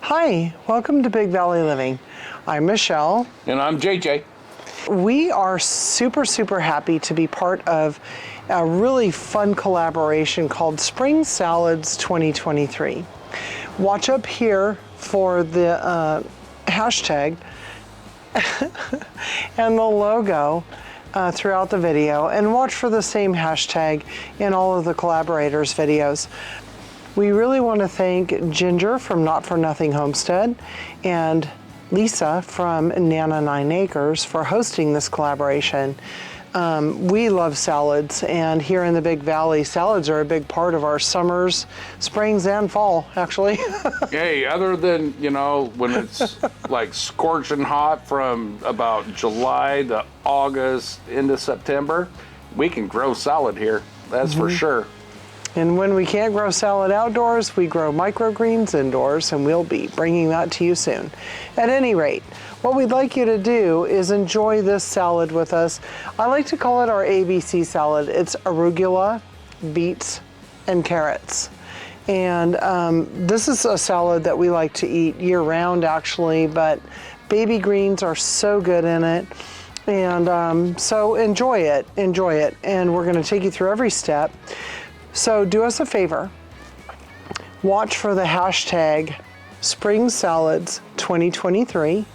Hi, welcome to Big Valley Living. I'm Michelle. And I'm JJ. We are super happy to be part of a really fun collaboration called Spring Salads 2023. Watch up here for the hashtag and the logo throughout the video, and watch for the same hashtag in all of the collaborators' videos. We really want to thank Ginger from Not For Nothing Homestead and Lisa from Nana 9 Acres for hosting this collaboration. We love salads, and here in the Big Valley, salads are a big part of our summers, springs, and fall, actually. Hey, other than, you know, when it's like scorching hot from about July to August into September, we can grow salad here. That's for sure. And when we can't grow salad outdoors, we grow microgreens indoors, and we'll be bringing that to you soon. At any rate, what we'd like you to do is enjoy this salad with us. I like to call it our ABC salad. It's arugula, beets, and carrots. And this is a salad that we like to eat year-round, actually, but baby greens are so good in it. And so enjoy it. And we're going to take you through every step. So do us a favor, watch for the hashtag Spring Salads 2023,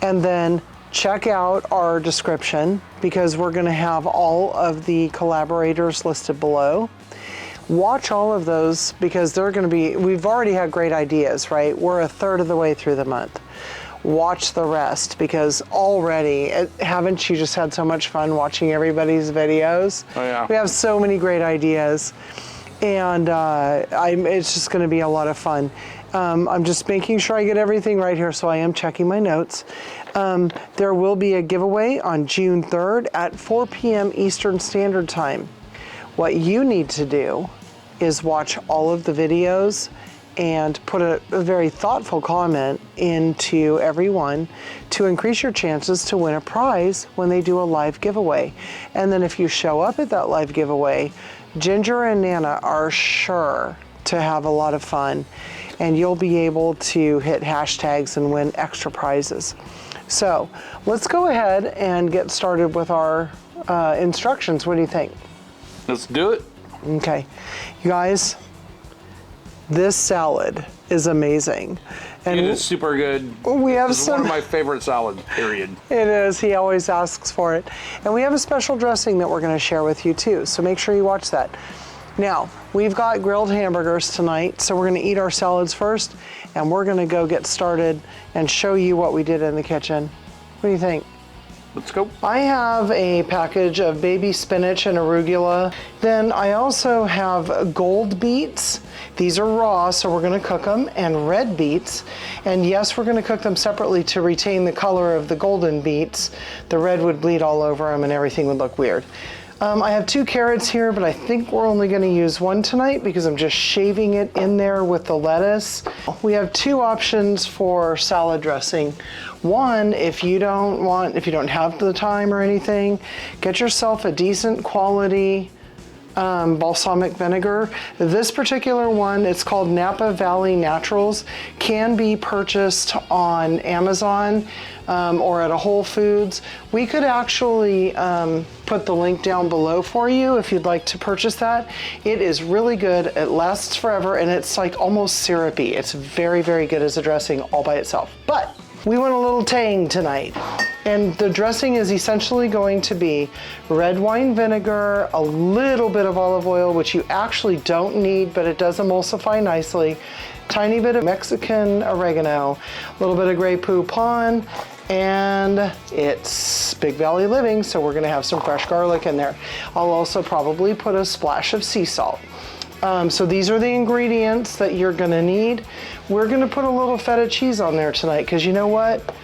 and then check out our description, because we're going to have all of the collaborators listed below. Watch all of those, because they're going to be, we've already had great ideas, right? We're a third of the way through the month. Watch the rest, because already, haven't you just had so much fun watching everybody's videos? Oh, yeah. We have so many great ideas, and it's just going to be a lot of fun. I'm just making sure I get everything right here, so I am checking my notes. There will be a giveaway on June 3rd at 4 p.m. Eastern Standard Time. What you need to do is watch all of the videos and put a very thoughtful comment into everyone to increase your chances to win a prize when they do a live giveaway. And then if you show up at that live giveaway, Ginger and Nana are sure to have a lot of fun, and you'll be able to hit hashtags and win extra prizes. So let's go ahead and get started with our instructions. What do you think? Let's do it. Okay, you guys, this salad is amazing. And it is super good. We have This is one of my favorite salads, period. It is. He always asks for it. And we have a special dressing that we're going to share with you too, so make sure you watch that. Now, we've got grilled hamburgers tonight, so we're going to eat our salads first, and we're going to go get started and show you what we did in the kitchen. What do you think? Let's go. I have a package of baby spinach and arugula. Then I also have gold beets. These are raw, so we're going to cook them, and red beets. And yes, we're going to cook them separately to retain the color of the golden beets. The red would bleed all over them and everything would look weird. I have 2 carrots here, but I think we're only going to use 1 tonight because I'm just shaving it in there with the lettuce. We have 2 options for salad dressing. One, if you don't have the time or anything, get yourself a decent quality balsamic vinegar. This particular one, it's called Napa Valley Naturals, can be purchased on Amazon or at a Whole Foods. We could actually put the link down below for you if you'd like to purchase that. It is really good, it lasts forever, and it's like almost syrupy. It's very good as a dressing all by itself. But we want a little tang tonight. And the dressing is essentially going to be red wine vinegar, a little bit of olive oil, which you actually don't need, but it does emulsify nicely, tiny bit of Mexican oregano, a little bit of Grey Poupon, and it's Big Valley Living, so we're gonna have some fresh garlic in there. I'll also probably put a splash of sea salt. So these are the ingredients that you're gonna need. We're gonna put a little feta cheese on there tonight, because you know what?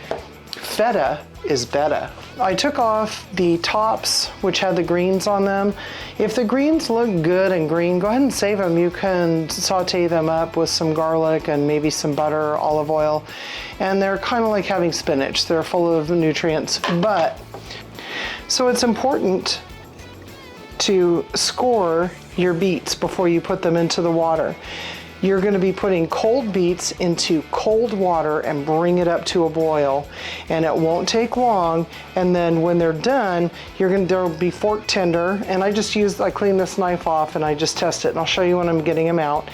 Feta is better. I took off the tops, which had the greens on them. If the greens look good and green, go ahead and save them. You can saute them up with some garlic and maybe some butter or olive oil. And they're kind of like having spinach. They're full of nutrients. So it's important to score your beets before you put them into the water. you're going to be putting cold beets into cold water and bring it up to a boil, and it won't take long. And then when they're done, they'll be fork tender. And I clean this knife off and I just test it, and I'll show you when I'm getting them out.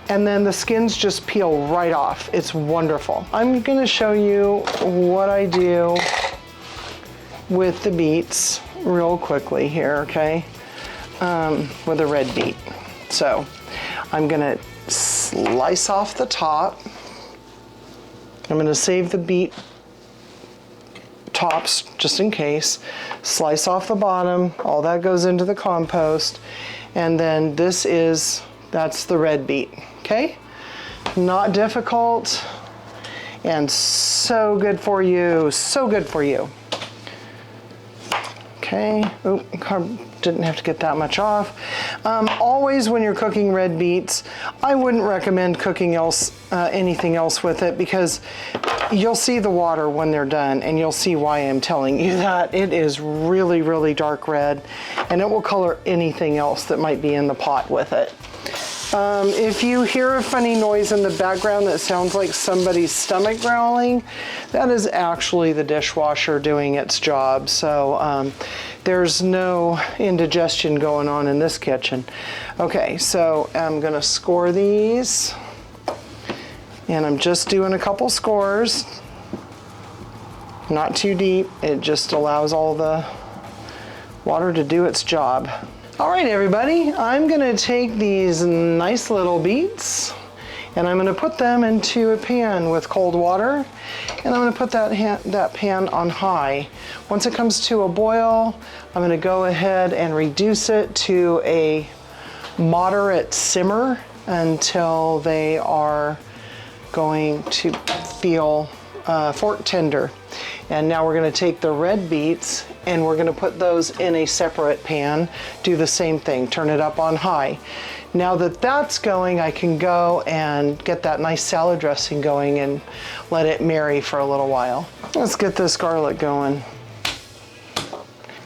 And then the skins just peel right off. It's wonderful. I'm going to show you what I do with the beets real quickly here, okay? With a red beet. So I'm going to slice off the top. I'm going to save the beet tops just in case. Slice off the bottom. All that goes into the compost. And then that's the red beet. Okay? Not difficult and so good for you. So good for you. Okay. Oh, didn't have to get that much off. Always when you're cooking red beets, I wouldn't recommend cooking anything else with it, because you'll see the water when they're done, and you'll see why I'm telling you that. It is really, really dark red, and it will color anything else that might be in the pot with it. If you hear a funny noise in the background that sounds like somebody's stomach growling, that is actually the dishwasher doing its job. So there's no indigestion going on in this kitchen. Okay, so I'm gonna score these, and I'm just doing a couple scores. Not too deep. It just allows all the water to do its job. All right, everybody, I'm gonna take these nice little beets and I'm gonna put them into a pan with cold water, and I'm gonna put that pan on high. Once it comes to a boil, I'm gonna go ahead and reduce it to a moderate simmer until they are going to feel fork tender. And now we're going to take the red beets and we're going to put those in a separate pan. Do the same thing, turn it up on high. Now that that's going, I can go and get that nice salad dressing going and let it marry for a little while. Let's get this garlic going.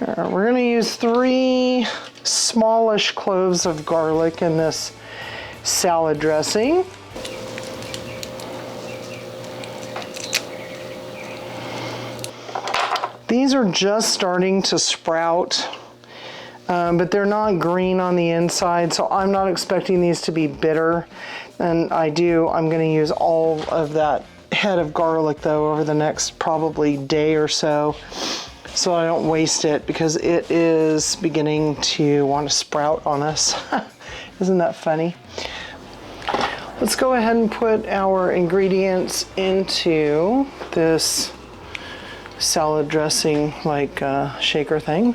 We're going to use 3 smallish cloves of garlic in this salad dressing. These are just starting to sprout, but they're not green on the inside, so I'm not expecting these to be bitter. And I'm going to use all of that head of garlic though over the next probably day or so I don't waste it, because it is beginning to want to sprout on us. Isn't that funny? Let's go ahead and put our ingredients into this salad dressing shaker thing.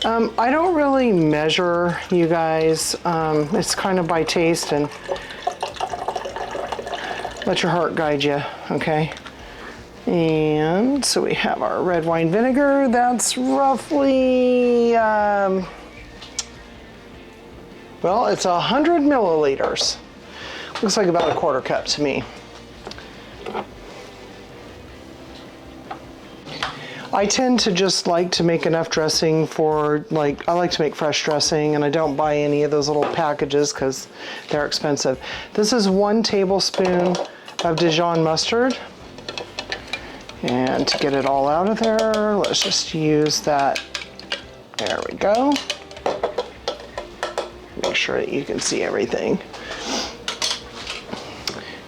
I don't really measure, you guys. It's kind of by taste, and let your heart guide you, okay? And so we have our red wine vinegar. That's roughly, well, it's 100 milliliters. Looks like about a quarter cup to me. I tend to just like to make enough dressing for, I like to make fresh dressing, and I don't buy any of those little packages because they're expensive. This is 1 tablespoon of Dijon mustard. And to get it all out of there, let's just use that. There we go. Make sure that you can see everything.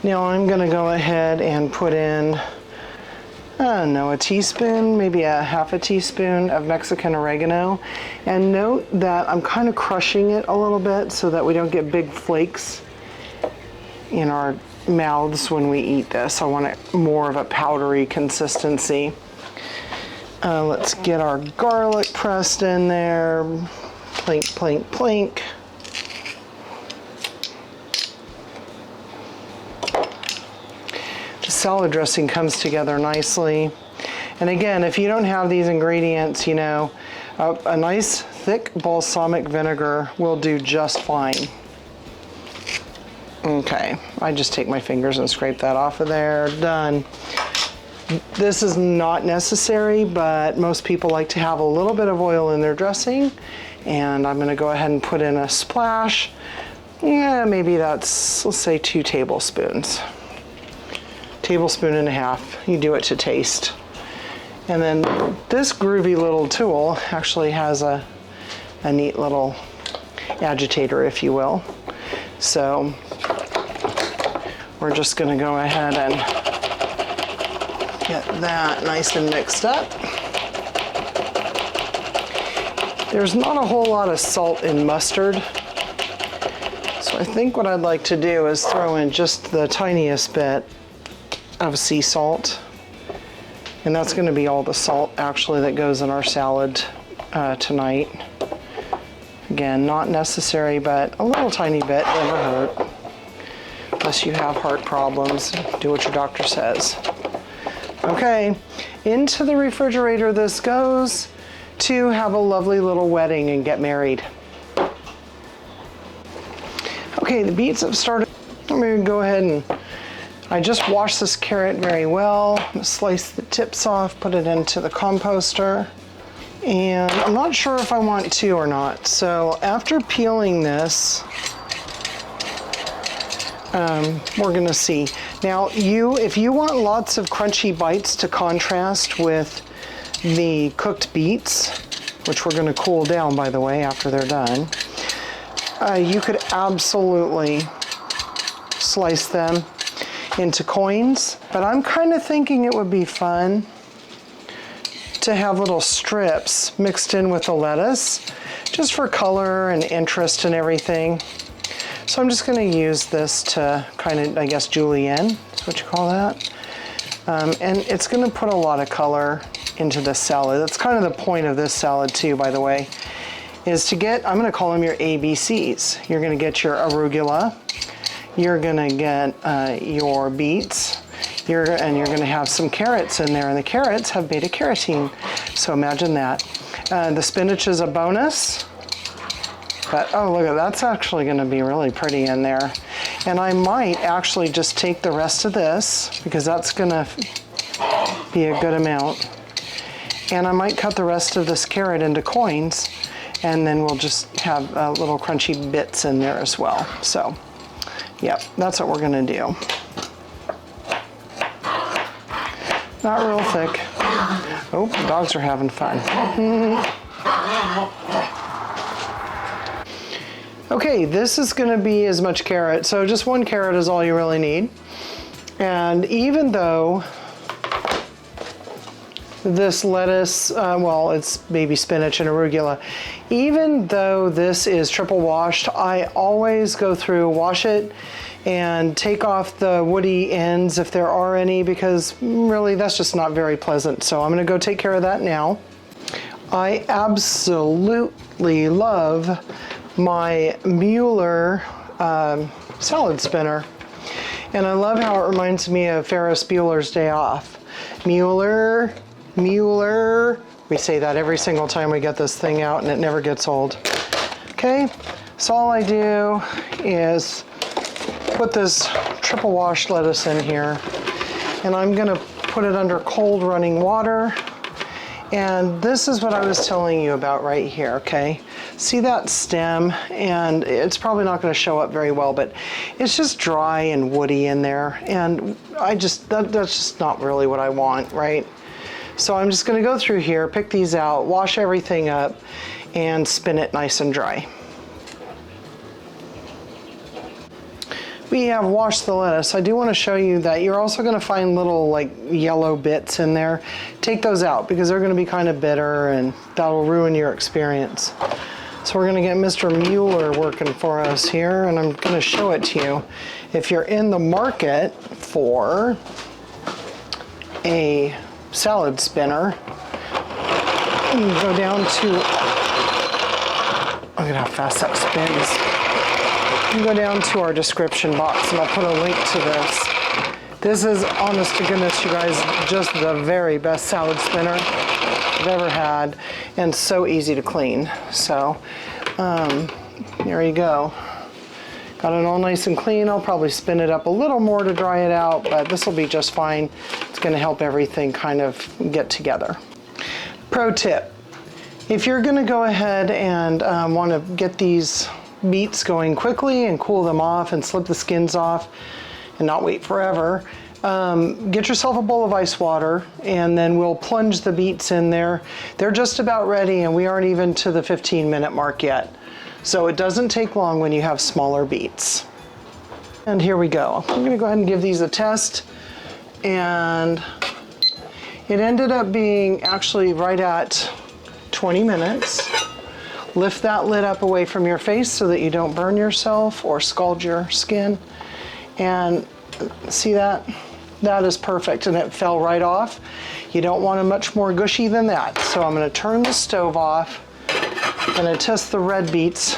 Now I'm gonna go ahead and put in a teaspoon, maybe a half a teaspoon of Mexican oregano. And note that I'm kind of crushing it a little bit so that we don't get big flakes in our mouths when we eat this. I want it more of a powdery consistency. Let's get our garlic pressed in there. Plink, plink, plink. Salad dressing comes together nicely. And again, if you don't have these ingredients, a nice thick balsamic vinegar will do just fine. Okay, I just take my fingers and scrape that off of there. Done. This is not necessary, but most people like to have a little bit of oil in their dressing. And I'm gonna go ahead and put in a splash Yeah, maybe that's, let's say 2 tablespoons. Tablespoon and a half. You do it to taste. And then this groovy little tool actually has a neat little agitator, if you will. So we're just going to go ahead and get that nice and mixed up. There's not a whole lot of salt in mustard, so I think what I'd like to do is throw in just the tiniest bit of sea salt, and that's going to be all the salt actually that goes in our salad tonight. Again, not necessary, but a little tiny bit never hurt. Unless you have heart problems, do what your doctor says. Okay, into the refrigerator this goes to have a lovely little wedding and get married. Okay, the beets have started. I'm going to go ahead and I just washed this carrot very well. I'm going to slice the tips off, put it into the composter. And I'm not sure if I want to or not. So after peeling this, we're going to see. Now, if you want lots of crunchy bites to contrast with the cooked beets, which we're going to cool down, by the way, after they're done, you could absolutely slice them into coins. But I'm kind of thinking it would be fun to have little strips mixed in with the lettuce, just for color and interest and everything. So I'm just going to use this to kind of, I guess, julienne, is what you call that. And it's going to put a lot of color into this salad. That's kind of the point of this salad too, by the way, is to get, I'm going to call them your ABCs. You're going to get your arugula, you're going to get your beets, and you're going to have some carrots in there, and the carrots have beta carotene, so imagine that. The spinach is a bonus, but oh, look at that's actually going to be really pretty in there. And I might actually just take the rest of this, because that's going to be a good amount, and I might cut the rest of this carrot into coins, and then we'll just have little crunchy bits in there as well. So, yep, that's what we're going to do. Not real thick. Oh, the dogs are having fun. Okay, this is going to be as much carrot. So just 1 carrot is all you really need. And even though this lettuce, well, it's baby spinach and arugula, even though this is triple washed, I always go through, wash it, and take off the woody ends if there are any, because really that's just not very pleasant. So I'm going to go take care of that now. I absolutely love my Mueller salad spinner, and I love how it reminds me of Ferris Bueller's Day Off. Mueller, Mueller. We say that every single time we get this thing out, and it never gets old. Okay, so all I do is put this triple washed lettuce in here, and I'm going to put it under cold running water. And this is what I was telling you about right here, okay? See that stem? And it's probably not going to show up very well, but it's just dry and woody in there, and that's just not really what I want, right? So I'm just going to go through here, pick these out, wash everything up, and spin it nice and dry. We have washed the lettuce. I do want to show you that you're also going to find little like yellow bits in there. Take those out, because they're going to be kind of bitter, and that'll ruin your experience. So we're going to get Mr. Mueller working for us here, and I'm going to show it to you. If you're in the market for a salad spinner, you go down to, look at how fast that spins. You can go down to our description box, and I'll put a link to this. This is, honest to goodness, you guys, just the very best salad spinner I've ever had, and so easy to clean. So there you go. Got it all nice and clean. I'll probably spin it up a little more to dry it out, but this will be just fine. It's going to help everything kind of get together. Pro tip: if you're going to go ahead and want to get these beets going quickly and cool them off and slip the skins off and not wait forever, get yourself a bowl of ice water and then we'll plunge the beets in there. They're just about ready and we aren't even to the 15-minute mark yet. So it doesn't take long when you have smaller beets. And here we go. I'm gonna go ahead and give these a test. And it ended up being actually right at 20 minutes. Lift that lid up away from your face so that you don't burn yourself or scald your skin. And see that? That is perfect, and it fell right off. You don't want it much more gushy than that. So I'm gonna turn the stove off. I'm gonna test the red beets.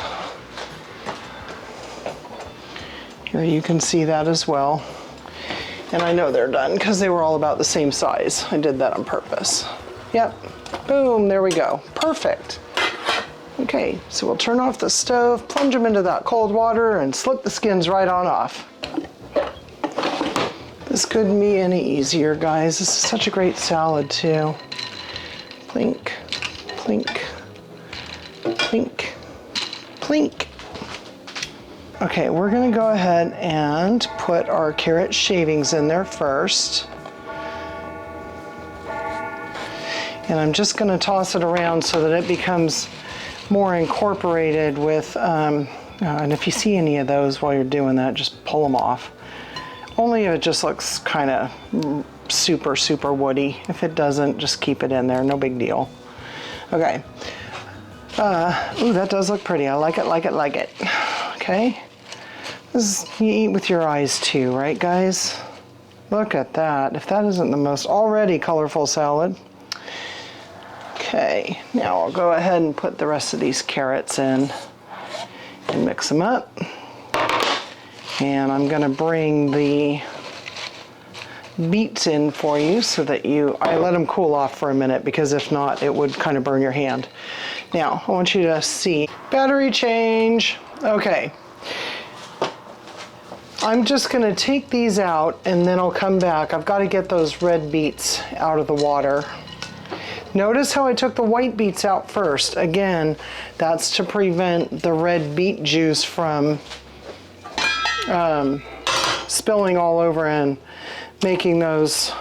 Here you can see that as well. And I know they're done because they were all about the same size. I did that on purpose. Yep, boom, there we go, perfect. Okay, so we'll turn off the stove, plunge them into that cold water and slip the skins right on off. This couldn't be any easier, guys. This is such a great salad too. Plink, plink, plink, plink. Okay, we're gonna go ahead and put our carrot shavings in there first. And I'm just gonna toss it around so that it becomes more incorporated with, and if you see any of those while you're doing that, just pull them off. Only if it just looks kind of super, super woody. If it doesn't, just keep it in there, no big deal. Okay. Ooh, that does look pretty. I like it, like it, like it. Okay. This is, you eat with your eyes too, right guys? Look at that. If that isn't the most already colorful salad. Okay, now I'll go ahead and put the rest of these carrots in and mix them up. And I'm gonna bring the beets in for you so that I let them cool off for a minute because if not, it would kind of burn your hand. Now, I want you to see, battery change. Okay. I'm just gonna take these out and then I'll come back. I've got to get those red beets out of the water. Notice how I took the white beets out first. Again, that's to prevent the red beet juice from spilling all over and making those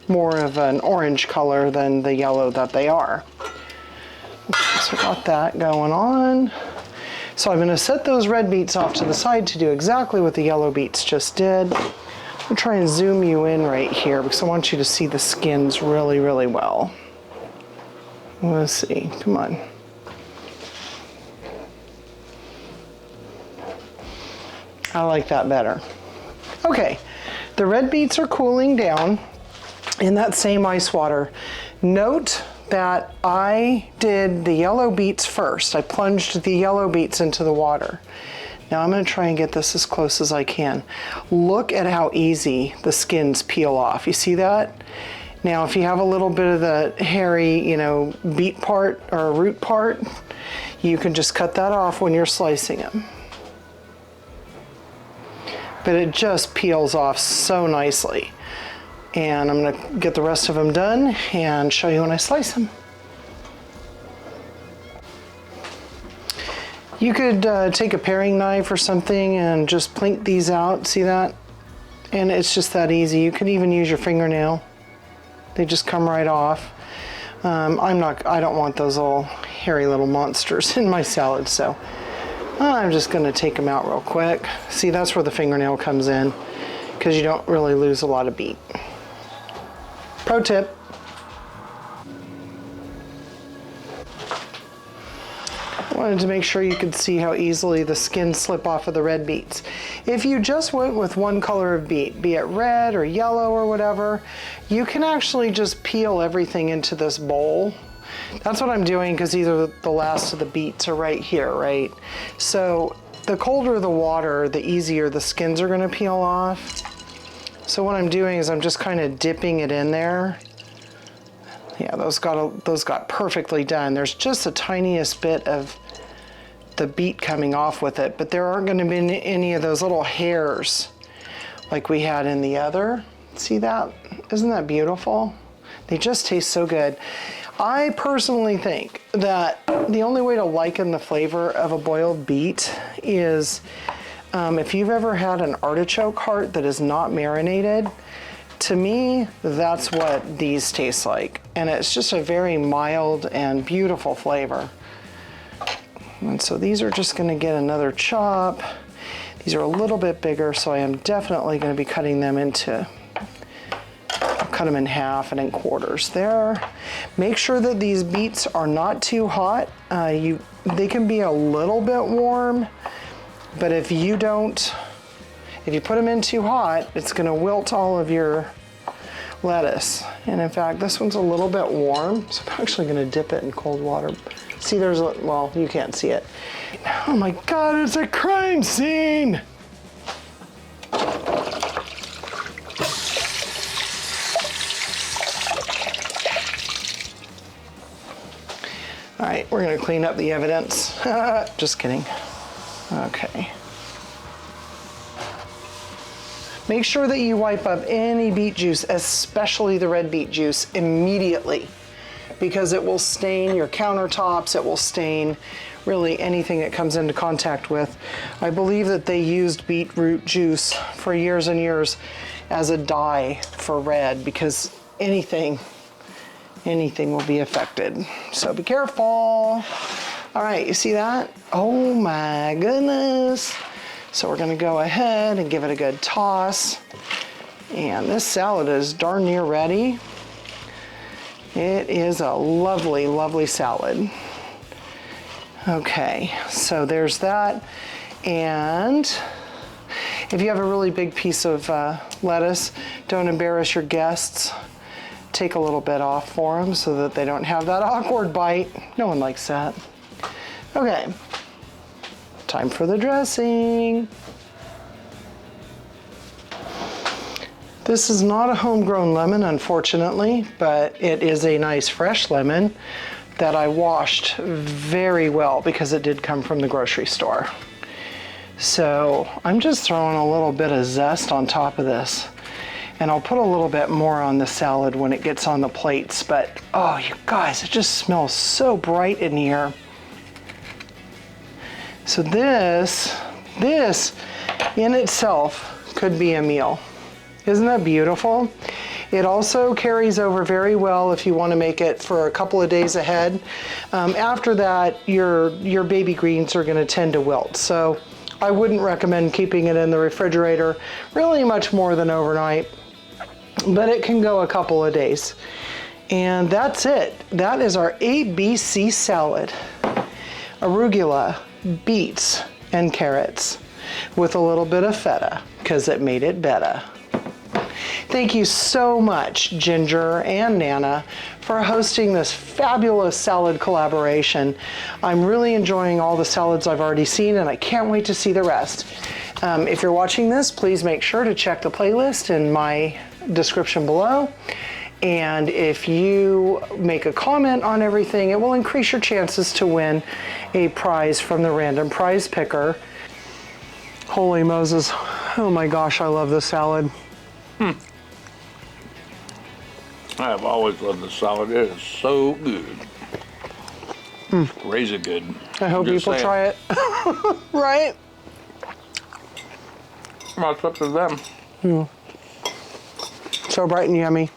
more of an orange color than the yellow that they are. So got that going on. So I'm gonna set those red beets off to the side to do exactly what the yellow beets just did. I'll try and zoom you in right here because I want you to see the skins really, really well. Let's see, come on. I like that better. Okay, the red beets are cooling down in that same ice water. Note that I did the yellow beets first. I plunged the yellow beets into the water. Now I'm gonna try and get this as close as I can. Look at how easy the skins peel off. You see that? Now if you have a little bit of the hairy, beet part or root part, you can just cut that off when you're slicing them. But it just peels off so nicely. And I'm gonna get the rest of them done and show you when I slice them. You could take a paring knife or something and just plink these out, see that? And it's just that easy. You could even use your fingernail. They just come right off. I don't want those little hairy little monsters in my salad, so I'm just gonna take them out real quick. See, that's where the fingernail comes in because you don't really lose a lot of beet. Pro tip. I wanted to make sure you could see how easily the skins slip off of the red beets. If you just went with one color of beet, be it red or yellow or whatever, you can actually just peel everything into this bowl. That's what I'm doing because either the last of the beets are right here, right? So the colder the water, the easier the skins are gonna peel off. So what I'm doing is I'm just kind of dipping it in there. Yeah, those got perfectly done. There's just the tiniest bit of the beet coming off with it, but there aren't gonna be any of those little hairs like we had in the other. See that? Isn't that beautiful? They just taste so good. I personally think that the only way to liken the flavor of a boiled beet is if you've ever had an artichoke heart that is not marinated, to me, that's what these taste like. And it's just a very mild and beautiful flavor. And so these are just gonna get another chop. These are a little bit bigger, so I am definitely gonna be cutting them into, I'll cut them in half and in quarters there. Make sure that these beets are not too hot. They can be a little bit warm, but if you put them in too hot, it's gonna wilt all of your lettuce. And in fact, this one's a little bit warm, so I'm actually gonna dip it in cold water. See, well, you can't see it. Oh my God, it's a crime scene! All right, we're gonna clean up the evidence. Just kidding. Okay. Make sure that you wipe up any beet juice, especially the red beet juice, immediately, because it will stain your countertops, it will stain really anything it comes into contact with. I believe that they used beetroot juice for years and years as a dye for red, because anything will be affected. So be careful. All right, you see that? Oh my goodness. So we're gonna go ahead and give it a good toss. And this salad is darn near ready. It is a lovely, lovely salad. Okay, so there's that. And if you have a really big piece of lettuce, don't embarrass your guests. Take a little bit off for them so that they don't have that awkward bite. No one likes that. Okay, time for the dressing. This is not a homegrown lemon, unfortunately, but it is a nice fresh lemon that I washed very well because it did come from the grocery store. So I'm just throwing a little bit of zest on top of this. And I'll put a little bit more on the salad when it gets on the plates, but oh, you guys, it just smells so bright in here. So this in itself could be a meal. Isn't that beautiful? It also carries over very well if you want to make it for a couple of days ahead. After that, your baby greens are going to tend to wilt. So I wouldn't recommend keeping it in the refrigerator really much more than overnight, but it can go a couple of days. And that's it. That is our ABC salad. Arugula, beets, and carrots with a little bit of feta because it made it better. Thank you so much, Ginger and Nana, for hosting this fabulous salad collaboration. I'm really enjoying all the salads I've already seen, and I can't wait to see the rest. If you're watching this, please make sure to check the playlist in my description below. And if you make a comment on everything, it will increase your chances to win a prize from the random prize picker. Holy Moses. Oh my gosh, I love this salad. I have always loved this salad. It is so good. Crazy good. I hope people try it. Right? Well, it's up to them. So bright and yummy.